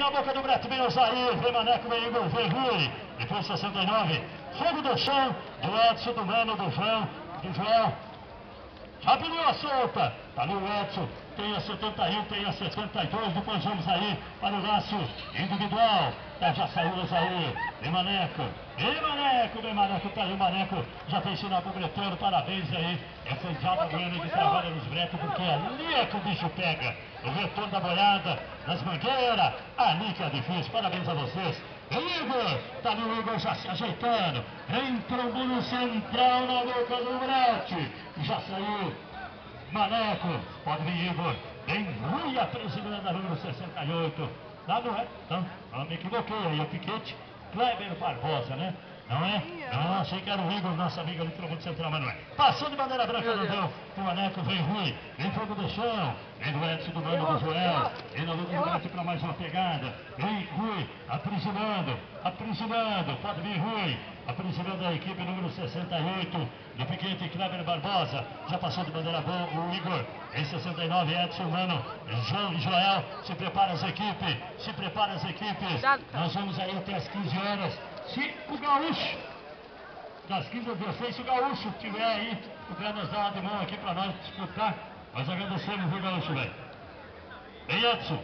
na boca do Brete, vem Osair, vem Maneco, vem Igor, vem Rui. Depois 69. Fogo do chão, do Edson, do Mano, do João. Já pediu a solta. Tá ali o Edson. Tem a 71, tem a 72. Depois vamos aí para o laço individual. Já saiu o Osair. Vem Maneco. Vem Maneco, vem Maneco. Tá aí o Maneco. Já tem sinal pro Bretano. Parabéns aí. Essa Java Bueno que trabalha nos bretos, porque ali é que o bicho pega. O retorno da boiada, nas mangueiras. Ali que é difícil. Parabéns a vocês. Vem Igor. Tá ali o Igor já se ajeitando. Entrou no central na boca do Brete. Já saiu Maneco. Pode vir Igor. Vem Rui, a presidente da número 68. Lá não é? Não, me equivoquei aí. O Piquete, Kleber Barbosa, né? Não é? Não, achei que era o Igor, nosso amigo ali do Trombone Central, mas não é. Passou de bandeira branca, não deu. O Maneco, vem Rui, vem Fogo do Chão, vem do Edson, do Mano, do Joel, vem na luta do Brete para mais uma pegada. Vem Rui, aprisionando, pode vir Rui, aprisionando a equipe número 68, do Piquete Kleber Barbosa. Já passou de bandeira boa o Igor, em 69, Edson, Mano, João e Joel. Se prepara as equipes, Nós vamos aí até as 15 horas. Se o gaúcho, das 15 às 16, se o gaúcho estiver aí, puder nos dar uma de mão aqui para nós disputar, nós agradecemos o gaúcho, velho. Vem Edson.